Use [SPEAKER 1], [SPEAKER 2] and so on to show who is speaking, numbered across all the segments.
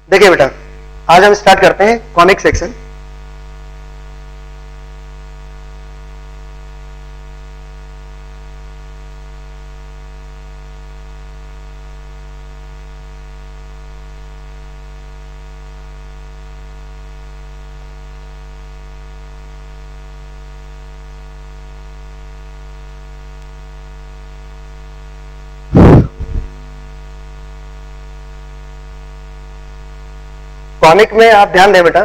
[SPEAKER 1] देखिए बेटा, आज हम स्टार्ट करते हैं कॉनिक सेक्शन। कॉनिक में आप ध्यान दें बेटा,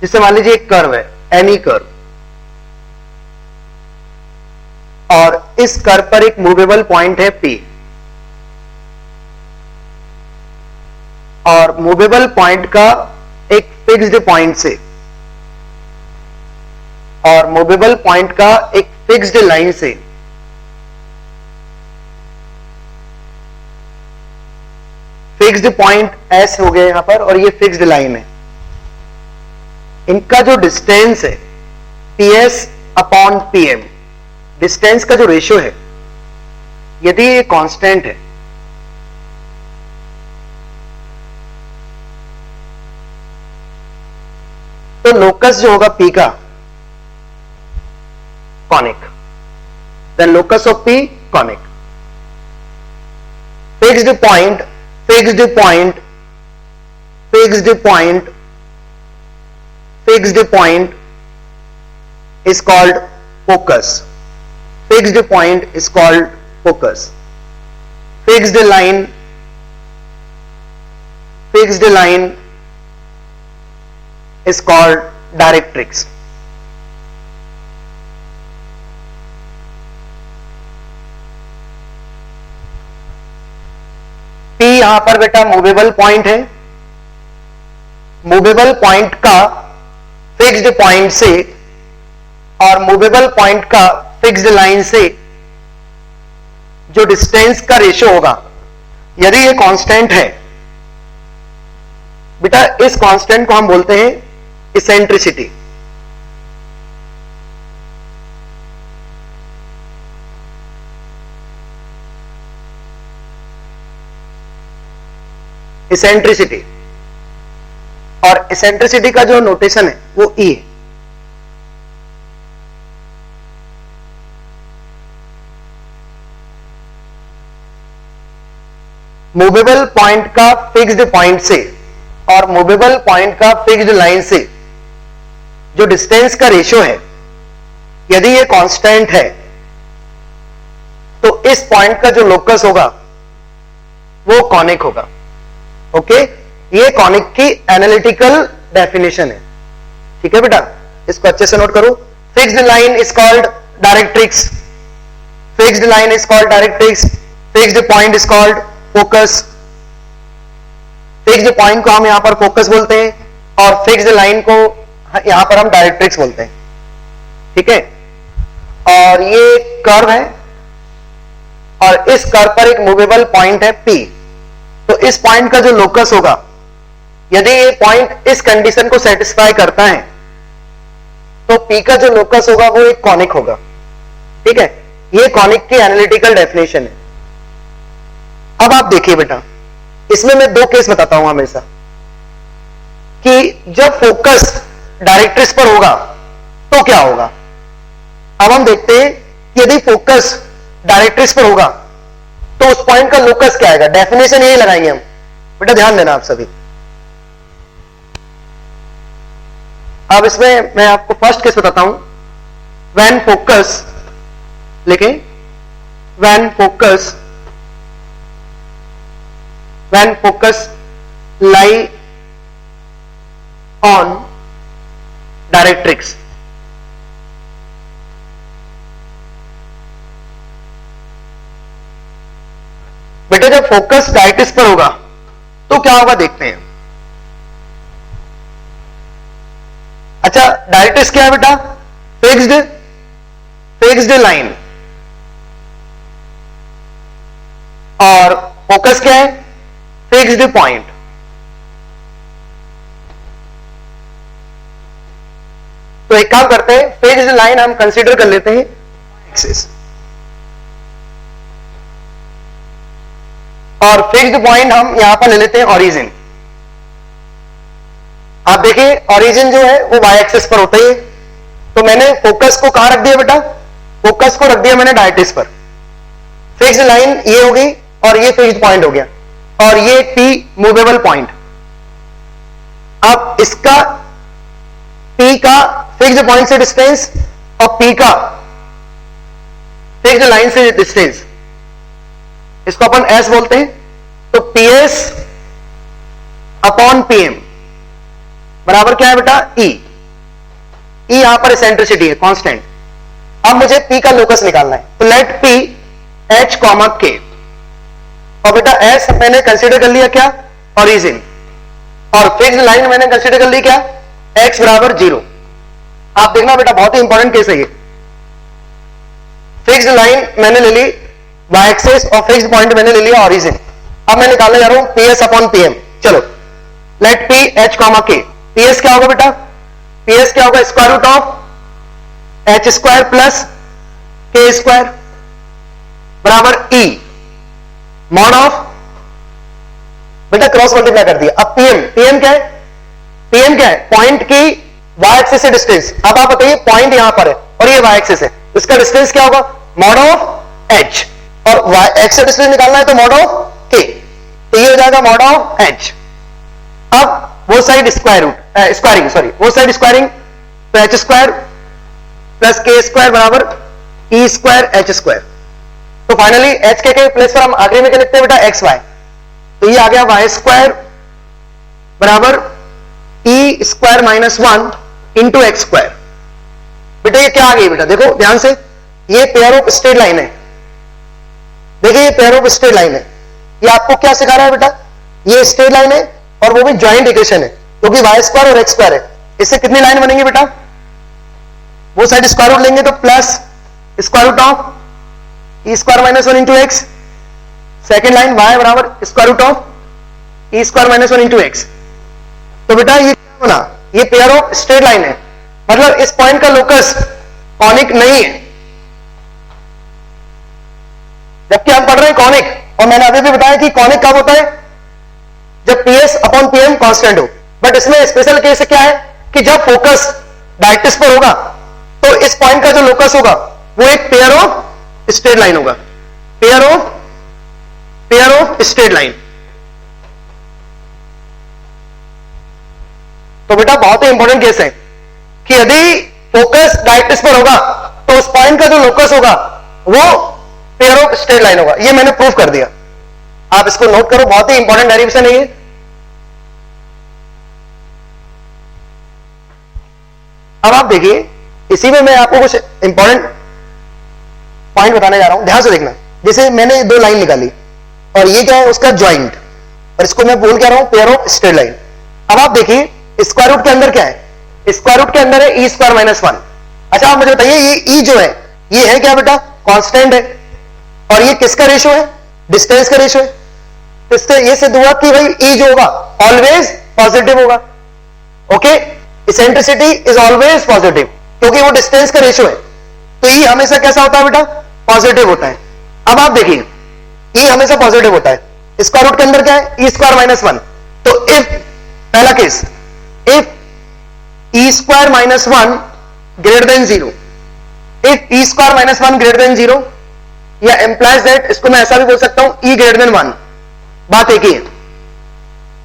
[SPEAKER 1] जिससे मान लीजिए एक कर्व है, एनी कर्व, और इस कर्व पर एक मूवेबल पॉइंट है P, और मूवेबल पॉइंट का एक फिक्स्ड पॉइंट से और मूवेबल पॉइंट का एक फिक्स्ड लाइन से फिक्स्ड पॉइंट S हो गया यहां पर, और ये फिक्स्ड लाइन है। इनका जो डिस्टेंस है PS अपॉन PM, डिस्टेंस का जो रेशियो है, यदि ये कांस्टेंट है तो लोकस जो होगा P का conic, then locus of P conic. Fixed point, fixed point, fixed point, fixed point is called focus. Fixed point is called focus. Fixed line, fixed line is called directrix. P यहां पर बेटा movable point है। Movable point का fixed point से और movable point का fixed line से जो डिस्टेंस का रेशियो होगा, यदि ये कांस्टेंट है बेटा, इस कांस्टेंट को हम बोलते हैं इसेंट्रिसिटी। इसेंट्रिसिटी, और इसेंट्रिसिटी का जो नोटेशन है वो E है। मूवेबल पॉइंट का फिक्स्ड पॉइंट से और मूवेबल पॉइंट का फिक्स्ड लाइन से जो डिस्टेंस का रेशियो है, यदि ये कांस्टेंट है तो इस पॉइंट का जो लोकस होगा वो कॉनिक होगा। ओके, ये कॉनिक की एनालिटिकल डेफिनेशन है। ठीक है बेटा, इसको अच्छे से नोट करो। Fixed line is called directrix, fixed line is called directrix, fixed point is called focus. Fixed point को हम यहां पर फोकस बोलते हैं और फिक्स्ड लाइन को यहां पर हम डायरेक्ट्रिक्स बोलते हैं। ठीक है, और ये कर्व है और इस कर्व पर एक मूवेबल पॉइंट है P, तो इस पॉइंट का जो लोकस होगा, यदि ये पॉइंट इस कंडीशन को सेटिस्फाई करता है तो P का जो लोकस होगा वो एक कॉनिक होगा। ठीक है, ये कॉनिक की एनालिटिकल डेफिनेशन है। अब आप देखिए बेटा, इसमें मैं दो केस बताता हूं हमेशा, कि जब फोकस डायरेक्ट्रिक्स पर होगा तो क्या होगा। अब हम देखते हैं कि यदि फोकस डायरेक्ट्रिक्स पर होगा तो उस पॉइंट का लोकस क्या आएगा। डेफिनेशन यही लगाएंगे हम बेटा, ध्यान देना आप सभी। अब इसमें मैं आपको फर्स्ट केस बताता हूं। व्हेन फोकस, लिखें, when focus lie on directrix, बेटा जब फोकस डायरेक्ट्रिक्स पर होगा तो क्या होगा देखते हैं। अच्छा, डायरेक्ट्रिक्स क्या है बेटा, फिक्स्ड लाइन, और फोकस क्या है, फिक्स्ड पॉइंट। तो एक काम करते हैं, फिक्स्ड लाइन हम कंसीडर कर लेते हैं एक्सिस, और फिक्स्ड पॉइंट हम यहां पर ले लेते हैं ओरिजिन। आप देखिए ओरिजिन जो है वो वाई एक्सिस पर होता ही है, तो मैंने फोकस को कहां रख दिया बेटा, फोकस को रख दिया मैंने डायरेक्ट्रिक्स पर। फिक्स्ड लाइन ये हो गई और ये फिक्स्ड पॉइंट हो गया और ये P मूवेबल पॉइंट। अब इसका P का फिक्स्ड पॉइंट से डिस्टेंस और P का फिक्स्ड लाइन से डिस्टेंस, इसको अपन S बोलते हैं। तो PS अपॉन PM बराबर क्या है बेटा, E। E यहां पर एसेंट्रिसिटी है, कांस्टेंट। अब मुझे P का लोकस निकालना है, तो लेट P H, K। और बेटा S मैंने कंसीडर कर लिया क्या, ओरिजिन, और फिक्स्ड लाइन मैंने कंसीडर कर ली क्या, x बराबर 0। आप देखना बेटा बहुत ही इंपॉर्टेंट केस है ये। फिक्स्ड लाइन मैंने ले ली y एक्सिस और फिक्स्ड पॉइंट मैंने ले लिया ओरिजिन। अब मैं निकालने जा रहा हूं PS अपॉन PM। चलो late P H, K। PS क्या होगा बेटा, PS क्या होगा, square root of H square plus K square बराबर E मॉड ऑफ, बेटा क्रॉस मल्टीप्लाई कर दिया। अब PM क्या है, PM क्या है, पॉइंट की y एक्सिस से डिस्टेंस। अब आप बताइए पॉइंट यहां पर है और ये y एक्सिस है, इसका डिस्टेंस क्या होगा, मॉड ऑफ H, और y x से डिस्टेंस निकालना है तो मॉड ऑफ K, तो ये हो जाएगा मॉड ऑफ H। अब वो साइड स्क्वायरिंग, सॉरी वो साइड स्क्वायरिंग, तो H square plus K square बराबर E स्क्वायर H स्क्वायर। तो फाइनली H के प्लेस पर हम आखिरी में क्या लिखते हैं बेटा, XY, तो ये आ गया y स्क्वायर बराबर E square minus 1 into x square. बेटा ये क्या आ गई बेटा, देखो ध्यान से, ये पेयर ऑफ स्ट्रेट लाइन है। देखिए ये पेयर ऑफ स्ट्रेट लाइन है, ये आपको क्या सिखा रहा है बेटा, ये स्ट्रेट लाइन है और वो भी ज्वाइंट इक्वेशन है, क्योंकि वाई स्क्वायर और एक्स स्क्वायर है। इससे कितनी लाइन बनेंगी बेटा, वो साइड स्क्वायर रूट लेंगे तो plus square root of E square minus 1 into x, second line y बराबर square root of E square minus 1 into x. तो बेटा ये क्या बना, ये पेयर ऑफ स्ट्रेट लाइन है, मतलब इस पॉइंट का लोकस कॉनिक नहीं है, जबकि हम पढ़ रहे हैं कॉनिक। और मैंने अभी भी बताया कि कॉनिक कब होता है, जब PS अपॉन PM कांस्टेंट हो। बट इसमें स्पेशल केस क्या है कि जब फोकस डायरेक्ट्रिक्स पर होगा तो इस पॉइंट का जो लोकस होगा वो एक पेयर ऑफ स्ट्रेट लाइन होगा, पेयर ऑफ स्ट्रेट लाइन। तो बेटा बहुत ही इंपॉर्टेंट केस है कि यदि फोकस डायरेक्ट्रिक्स पर होगा तो उस पॉइंट का जो लोकस होगा वो पेयर ऑफ स्ट्रेट लाइन होगा। ये मैंने प्रूफ कर दिया, आप इसको नोट करो, बहुत ही इंपॉर्टेंट डेरिवेशन है ये। अब आप देखिए, इसी में मैं आपको कुछ इंपॉर्टेंट पॉइंट बताने जा रहा हूं, ध्यान से देखना। जैसे मैंने दो लाइन निकाली और ये क्या है उसका ज्वाइंट, और इसको मैं बोल क्या रहा हूं, पेयर ऑफ स्ट्रेट लाइन। अब आप देखिए स्क्वायर रूट के अंदर क्या है, स्क्वायर रूट के अंदर है ई स्क्वायर माइनस 1। अच्छा आप मुझे बताइए ये ई जो है ये है क्या बेटा, कांस्टेंट है, और ये किसका रेशियो है, डिस्टेंस का रेशियो है। तो इससे ये सिद्ध हुआ कि भाई ई जो होगा ऑलवेज पॉजिटिव होगा। Okay, eccentricity is always positive, क्योंकि वो डिस्टेंस का रेशियो है, तो ई हमेशा कैसा होता है बेटा, पॉजिटिव होता है। अब आप देखिए ई हमेशा पॉजिटिव होता है, स्क्वायर रूट के अंदर क्या है, ई स्क्वायर माइनस 1। तो इफ, पहला case, if E square minus 1 greater than 0, if E square minus 1 greater than 0, या एम्प्लाइज दैट, इसको मैं ऐसा भी बोल सकता हूं ई ग्रेटर देन 1, बात एक ही है।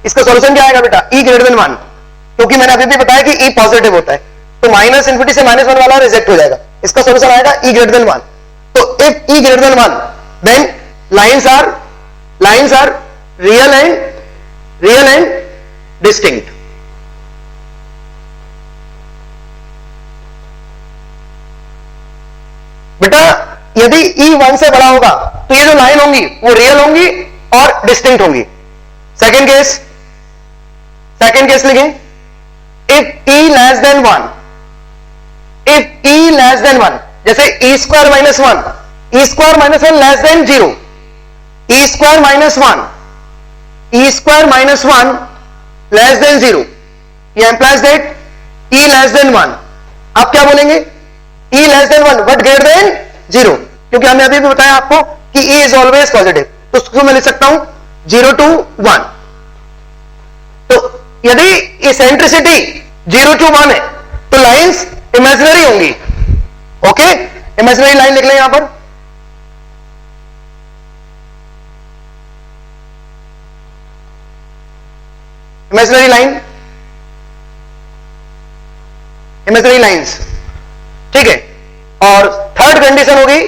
[SPEAKER 1] इसका सॉल्यूशन क्या आएगा बेटा, ई ग्रेटर देन 1, क्योंकि मैंने अभी भी बताया कि ई पॉजिटिव होता है, तो माइनस इन्फिनिटी से माइनस 1 वाला रिजेक्ट हो जाएगा, इसका सॉल्यूशन आएगा ई ग्रेटर देन 1। तो if E greater than 1 then lines are real and distinct. बेटा यदि E 1 से बड़ा होगा तो ये जो लाइन होंगी वो रियल होंगी और डिस्टिंक्ट होंगी। सेकेंड केस लिखें, if E less than 1, if E less than 1, जैसे E square minus 1, E square minus 1 less than 0, E square minus 1, E square minus 1 less than 0, ये implies that E less than 1। आप क्या बोलेंगे, E less than 1 but greater than 0, क्योंकि हमने अभी भी बताया आपको कि E इज ऑलवेज पॉजिटिव, तो उसको मैं लिख सकता हूं 0 to 1। तो यदि इसेंट्रिसिटी 0 to 1 है तो लाइंस इमेजिनरी होंगी। ओके, इमेजिनरी लाइन लिख लें यहां पर। इमेजिनरी लाइन, इमेजिनरी लाइंस, ठीक है। और थर्ड कंडीशन होगी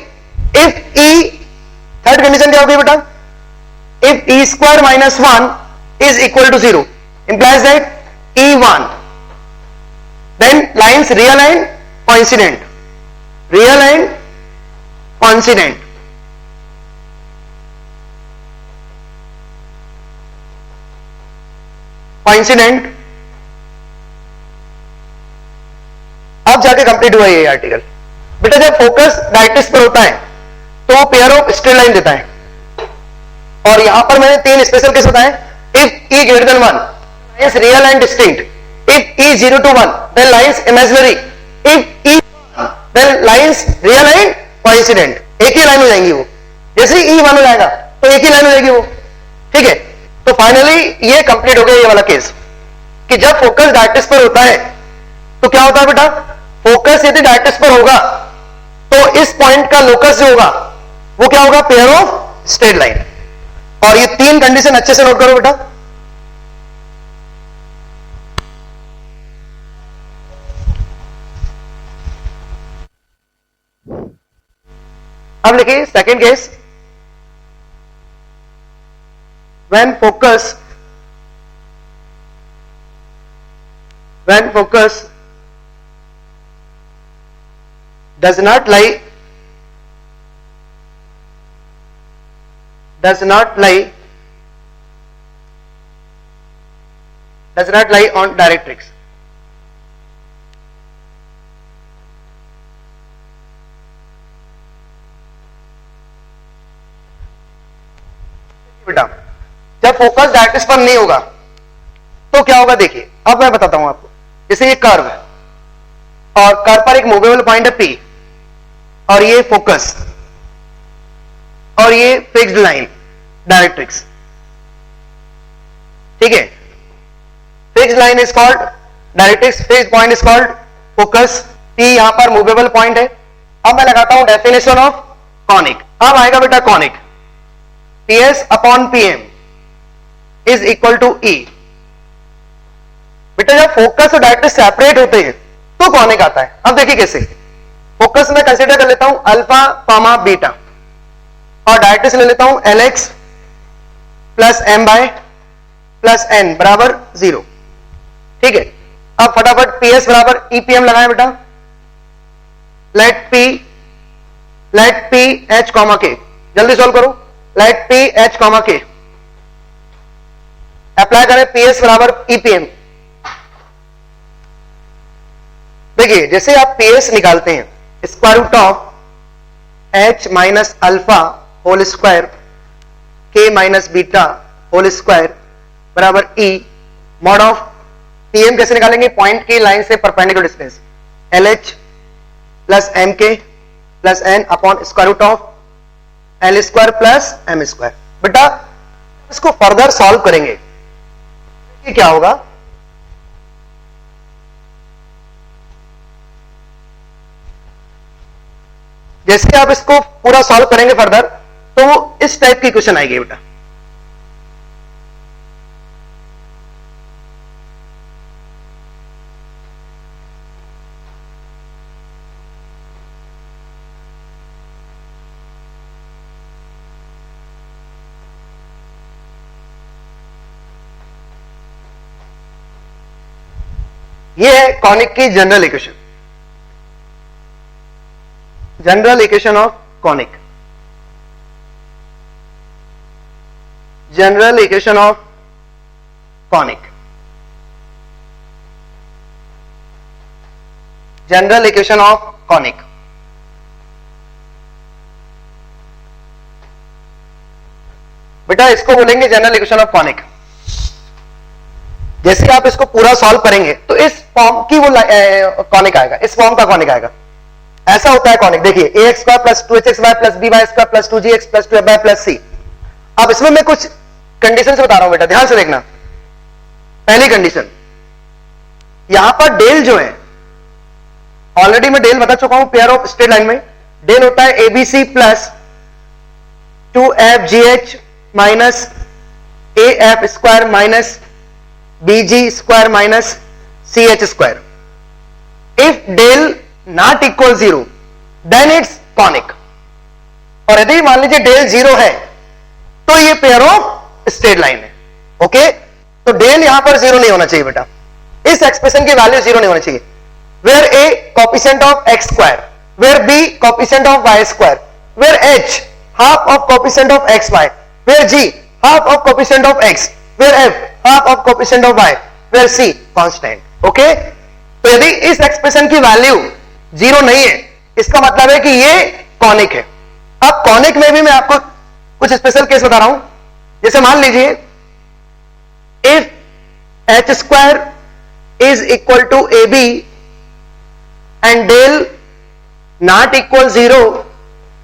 [SPEAKER 1] इफ ई, थर्ड कंडीशन क्या होगी बेटा? If E square minus 1 is equal to 0 implies that E1, then lines real and coincident, real and coincident, coincident। अब जाके कंप्लीट हुआ ये आर्टिकल। बेटा जब फोकस डायरेक्ट्रिक्स पर होता है तो पेयर ऑफ स्ट्रेट लाइन देता है, और यहां पर मैंने 3 स्पेशल केस बताए। If E greater than 1, lines real and distinct. If E 0 to 1, then lines imaginary. If E 1, then lines real and coincident. एक ही लाइन हो जाएंगी वो। जैसे E 1 हो जाएगा तो एक ही लाइन हो जाएगी वो, ठीक है। तो फाइनली ये कंप्लीट हो गया ये वाला केस कि जब फोकस डायरेक्ट्रिक्स पर होता है तो क्या होता है बेटा? फोकस यदि डायरेक्ट्रिक्स पर होगा तो इस पॉइंट का लोकस जो होगा वो क्या होगा? Pair of straight line. और ये 3 कंडीशन अच्छे से नोट करो बेटा। अब लिखिए second case. when focus does not lie on directrix, बेटा जब फोकस डायरेक्ट्रिक्स पर नहीं होगा तो क्या होगा? देखिए अब मैं बताता हूं आपको। जैसे ये कर्व है और कर्व पर एक मूवेबल पॉइंट है P, और ये फोकस और ये फिक्स्ड लाइन डायरेक्ट्रिक्स, ठीक है। Fixed line is called directrix, fixed point is called focus, P यहां पर मूवेबल पॉइंट है। अब मैं लगाता हूं डेफिनेशन ऑफ कॉनिक। अब आएगा बेटा conic, PS upon PM is equal to E। बेटा जब फोकस और डायरेक्ट्रिक्स सेपरेट होते हैं तो कॉनिक आता है। अब देखिए कैसे। फोकस में कंसीडर कर लेता हूं अल्फा कॉमा बीटा, और डायरेक्ट्रिक्स ले लेता हूं LX plus M by plus N बराबर 0, ठीक है। अब फटाफट PS बराबर EPM लगाएं बेटा। Let P H comma K, जल्दी सॉल्व करो। Let P H comma K, apply करें PS बराबर EPM। देखिए जैसे आप PS निकालते हैं square root of H minus alpha whole square K minus beta whole square बराबर E मॉड ऑफ PM कैसे निकालेंगे? पॉइंट की लाइन से perpendicular distance LH plus MK plus N upon square root of L square plus M square. बेटा इसको further solve करेंगे क्या होगा? जैसे आप इसको पूरा सॉल्व करेंगे फर्दर तो इस टाइप की क्वेश्चन आएगी बेटा। ये है कॉनिक की general equation, general equation of conic, general equation of conic, general equation of conic. बेटा इसको बोलेंगे जनरल इक्वेशन ऑफ कॉनिक। जैसे आप इसको पूरा सॉल्व करेंगे तो इस फॉर्म की वो कॉनिक आएगा, इस फॉर्म का कॉनिक आएगा। ऐसा होता है कॉनिक। देखिए ax square plus 2hxy plus by square plus 2gx plus 2fy plus c। अब इसमें मैं कुछ कंडीशन से बता रहा हूं बेटा, ध्यान से देखना। पहली कंडीशन, यहां पर डेल जो है, ऑलरेडी मैं डेल बता चुका हूं पेयर ऑफ स्ट्रेट लाइन में, डेल होता है ABC plus 2FGH minus AF square minus BG square minus CH square. If del not equal 0 then it's conic. और यदि मान लीजिए डेल 0 है तो ये पेयर ऑफ स्ट्रेट लाइन है. ओके, तो डेल यहां पर 0 नहीं होना चाहिए बेटा, इस एक्सप्रेशन की वैल्यू 0 नहीं होना चाहिए. Where A coefficient of x square, where B coefficient of y square, where H half of coefficient of xy, where G half of coefficient of x, where F half of coefficient of y, where C constant. Okay, तो यदि इस expression की value 0 नहीं है, इसका मतलब है कि ये कॉनिक है. अब कॉनिक में भी मैं आपको कुछ स्पेशल केस बता रहा हूं. जैसे मान लीजिए if h square is equal to AB and del not equal 0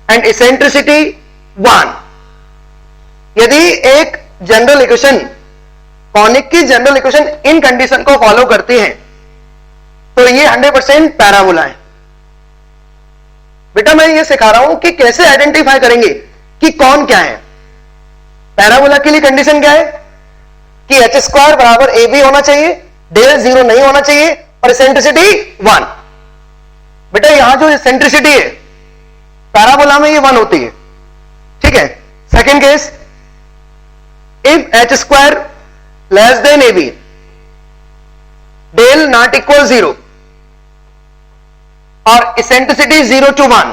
[SPEAKER 1] and eccentricity 1. यदि एक जनरल इक्वेशन, कॉनिक की जनरल इक्वेशन इन कंडीशन को फॉलो करती है तो ये 100% पैराबोला है. बेटा मैं ये सिखा रहा हूं कि कैसे आइडेंटिफाई करेंगे कि कौन क्या है. पैराबोला के लिए कंडीशन क्या है कि h स्क्वायर बराबर AB होना चाहिए, डेल 0 नहीं होना चाहिए और इसेंट्रिसिटी 1. बेटा यहां जो इसेंट्रिसिटी है पैराबोला में ये 1 होती है. ठीक है. Second case, if h square less than AB, del not equal 0 और eccentricity 0 to 1,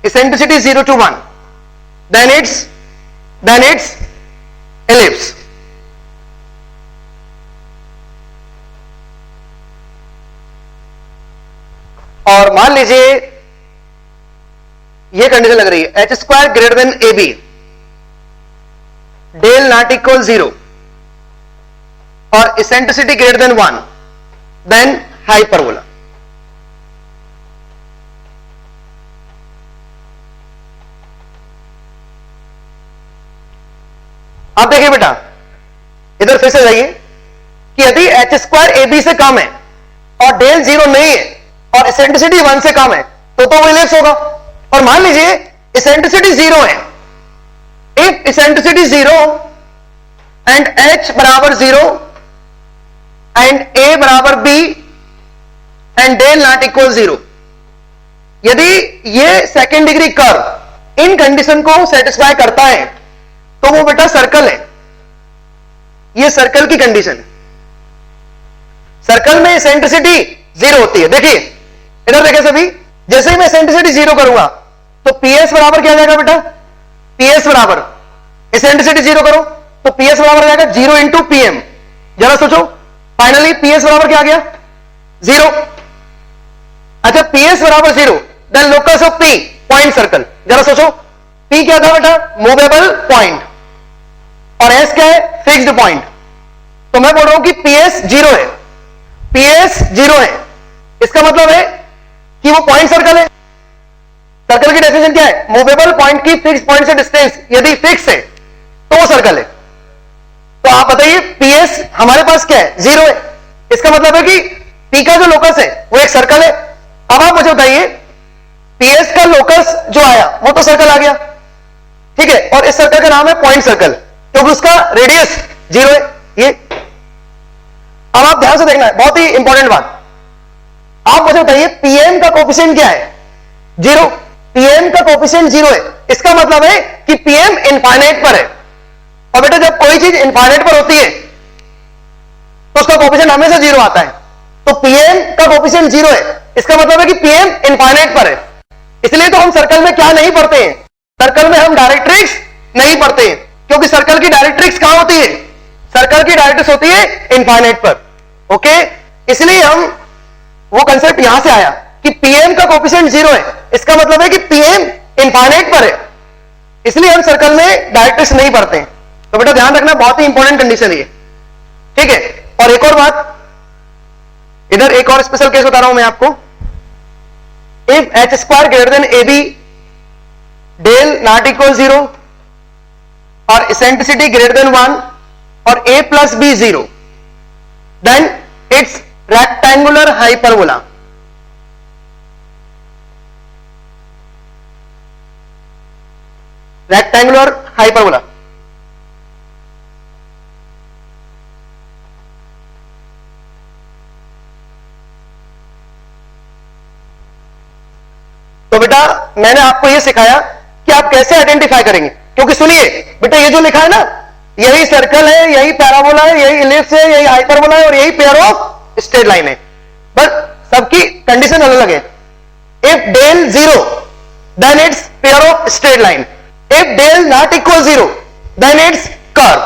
[SPEAKER 1] eccentricity 0 to 1, then it's ellipse. और मान लीजिए ये कंडीशन लग रही है h square greater than AB, del not equal 0 और eccentricity greater than 1, then hyperbola. आप देखिए बेटा, इधर फिर से जाइए कि यदि h स्क्वायर AB से कम है और डेल 0 नहीं है और इसेंट्रिसिटी 1 से कम है तो वो इलिप्स होगा. और मान लीजिए इसेंट्रिसिटी 0 है, इफ इसेंट्रिसिटी 0 एंड h बराबर 0 एंड A बराबर B and del not equal 0, यदि ये सेकेंड डिग्री कर्व इन कंडीशन को सेटिस्फाई करता है तो वो बेटा सर्कल है. ये सर्कल की कंडीशन है. सर्कल में इसेंट्रिसिटी 0 होती है. देखिए इधर देखिए सभी, जैसे ही मैं इसेंट्रिसिटी 0 करूंगा तो PS बराबर क्या आ जाएगा बेटा, PS बराबर इसेंट्रिसिटी 0 करो तो PS बराबर आ जाएगा 0 इंटू PM. जरा सोचो, फाइनली PS बराबर क्या आ गया, 0. अच्छा PS बराबर 0, then locus of P point circle. जरा सोचो P क्या था बेटा, मूवेबल पॉइंट, और S क्या है, फिक्स्ड पॉइंट. तो मैं बोल रहा हूं कि PS 0 है, PS 0 है, इसका मतलब है कि वो पॉइंट सर्कल है. सर्कल की डेफिनेशन क्या है, मूवेबल पॉइंट की फिक्स पॉइंट से डिस्टेंस यदि फिक्स है तो वो सर्कल है. तो आप बताइए PS हमारे पास क्या है, 0 है. इसका मतलब है कि P का जो लोकस है वो एक सर्कल है. अब आप मुझे बताइए PS का लोकस जो आया वो तो सर्कल आ गया, ठीक है, और इस सर्कल का नाम है पॉइंट सर्कल क्योंकि उसका रेडियस 0 है. ये अब आप ध्यान से देखना है, बहुत ही इंपॉर्टेंट बात. आप मुझे बताइए PM का कोफिशिएंट क्या है, 0. PM का कोफिशिएंट 0 है, इसका मतलब है कि PM इनफाइनाइट पर है. और बेटा जब कोई चीज इनफाइनाइट पर होती है तो उसका कोफिशिएंट हमेशा 0 आता है. तो PM का कोफिशिएंट 0 है, इसका मतलब है कि PM इनफाइनाइट पर है. इसलिए तो हम सर्कल में क्या नहीं पढ़ते हैं, सर्कल में हम डायरेक्ट्रिक्स नहीं पढ़ते हैं क्योंकि सर्कल की डायरेक्ट्रिक्स कहां होती है, सर्कल की डायरेक्ट्रिक्स होती है इनफाइनाइट पर. ओके, इसलिए हम वो कंसेप्ट यहां से आया कि PM का कोफिशिएंट 0 है, इसका मतलब है कि PM इनफाइनाइट पर है, इसलिए हम सर्कल में डायरेक्ट्रिक्स नहीं पढ़ते हैं. तो बेटा ध्यान रखना, बहुत ही इंपॉर्टेंट कंडीशन है ये. ठीक है. और एक और बात, इधर एक और स्पेशल केस बता रहा हूं मैं आपको. If h square greater than AB, del not equal 0 और इसेंट्रिसिटी ग्रेटर देन 1 और A plus B 0, then it's rectangular hyperbola. Rectangular hyperbola. तो बेटा मैंने आपको यह सिखाया कि आप कैसे आइडेंटिफाई करेंगे, क्योंकि सुनिए बेटा ये जो लिखा है ना, यही सर्कल है, यही पैराबोला है, यही इलिप्स है, यही हाइपरबोला है और यही पेयर ऑफ स्ट्रेट लाइन है, बस सबकी कंडीशन अलग अलग है. If del zero then it's pair of straight line, if del not equal zero then it's curve.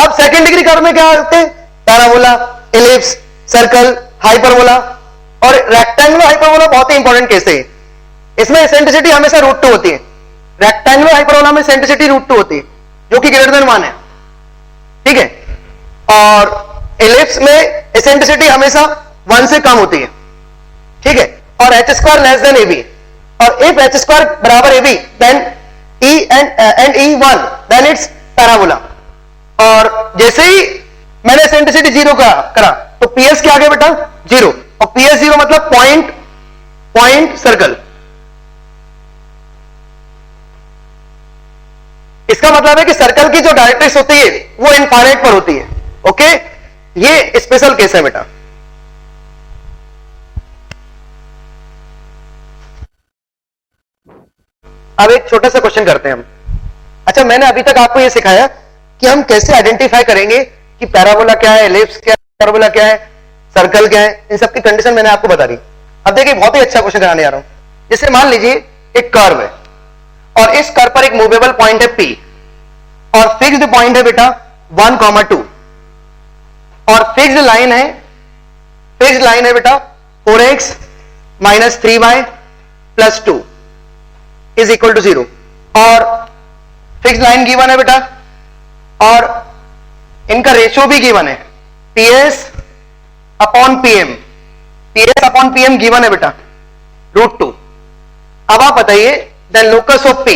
[SPEAKER 1] अब सेकंड डिग्री कर्व में क्या होते हैं? पैराबोला, इलिप्स, सर्कल, हाइपरबोला और रेक्टेंगुलर हाइपरबोला बहुत ही इंपॉर्टेंट केस है. इसमें एसेंट्रिसिटी हमेशा √2 होती है. रेक्टेंगुलर हाइपरबोला में एसेंट्रिसिटी √2 होती है जो कि ग्रेटर देन 1 है, ठीक है. और इलिप्स में एसेंट्रिसिटी हमेशा 1 से कम होती है, ठीक है. और h square less than ab, और इफ h स्क्वायर बराबर ab then e and e1 then it's parabola. और जैसे ही मैंने एसेंट्रिसिटी 0 करा तो ps क्या आ गया बेटा? 0. और ps 0 मतलब पॉइंट सर्कल. इसका मतलब है कि सर्कल की जो डायरेक्ट्रिक्स होती है वो इनफाइनाइट पर होती है. ओके, ये स्पेशल केस है बेटा. अब एक छोटा सा क्वेश्चन करते हैं हम. अच्छा, मैंने अभी तक आपको यह सिखाया कि हम कैसे आइडेंटिफाई करेंगे कि पैराबोला क्या है, एलिप्स क्या है, पैराबोला क्या है, सर्कल क्या है. इन सब की कंडीशन मैंने आपको बता दी. अब देखिए बहुत ही अच्छा क्वेश्चन कराने जा रहा हूं. जैसे मान लीजिए एक कर्व है और इस कर्व पर एक मूवेबल पॉइंट है P और फिक्स्ड पॉइंट है बेटा 1,2 और फिक्स्ड लाइन है बेटा 4x minus 3y plus 2 is equal to 0. और फिक्स्ड लाइन गिवन है बेटा और इनका रेशियो भी गिवन है, PS upon PM. PS upon PM given है बेटा √2. अब आप बताइए then locus of P,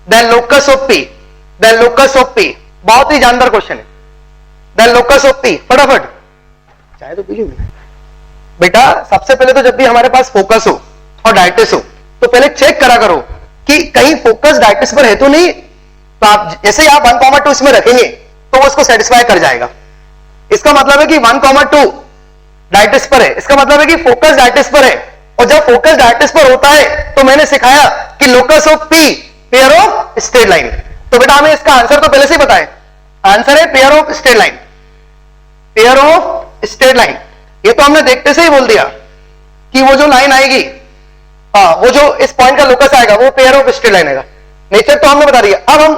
[SPEAKER 1] then locus of P, then locus of P. बहुत ही जानदार क्वेश्चन है. देन लोकस ऑफ P, फटाफट चाहे तो पीजिए बेटा. सबसे पहले तो जब भी हमारे पास फोकस हो और डायरेक्ट्रिक्स हो तो पहले चेक करा करो कि कहीं फोकस डायरेक्ट्रिक्स पर है तो नहीं. तो आप जैसे ही आप 1,2 इसमें रखेंगे तो वो उसको सेटिस्फाई कर जाएगा. इसका मतलब है कि 1,2 डायरेक्ट्रिक्स पर है, इसका मतलब है कि फोकस डायरेक्ट्रिक्स पर है. और जब फोकस डायरेक्ट्रिक्स पर होता है तो मैंने सिखाया कि locus of P pair of straight line. तो बेटा हमें इसका आंसर तो पहले से ही पता है. आंसर है pair of straight line, pair of straight line. ये तो हमने देखते से ही बोल दिया कि वो जो लाइन आएगी, वो जो इस पॉइंट का लोकस आएगा वो पेयर ऑफ स्ट्रेट लाइन आएगा. नेचर तो हमने बता दिया. अब हम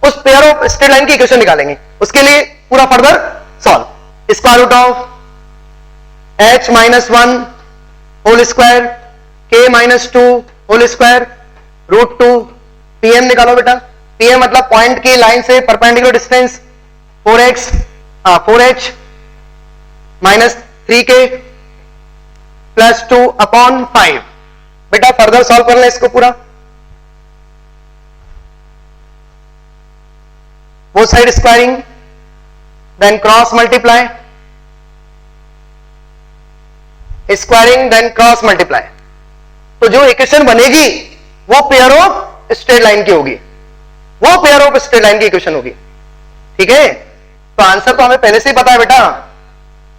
[SPEAKER 1] उस पेयर ऑफ स्ट्रेट लाइन की इक्वेशन निकालेंगे. उसके लिए पूरा further solve. Square root of h minus 1 whole square k minus 2 whole square √2. PM निकालो बेटा. PM मतलब पॉइंट की लाइन से perpendicular distance 4h minus 3k plus 2 upon 5. बेटा फर्दर सॉल्व कर लें इसको पूरा. Both side squaring then cross multiply, squaring then cross multiply. तो जो इक्वेशन बनेगी वो पेयर ऑफ स्ट्रेट लाइन की होगी, वो पेयर ऑफ स्ट्रेट लाइन की इक्वेशन होगी. ठीक है, तो आंसर तो हमें पहले से ही पता है बेटा.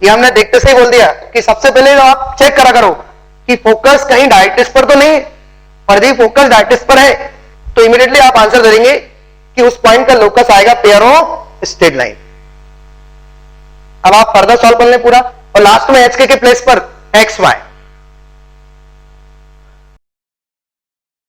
[SPEAKER 1] ये हमने देखते से ही बोल दिया कि सबसे पहले आप चेक करा करो कि फोकस कहीं डायरेक्ट्रिक्स पर तो नहीं. और यदि फोकस डायरेक्ट्रिक्स पर है तो इमीडिएटली आप आंसर दे देंगे कि उस पॉइंट का लोकस आएगा पेयर ऑफ स्ट्रेट लाइन. अब आप फर्दर सॉल्व कर लें पूरा और लास्ट में एच के प्लेस पर XY.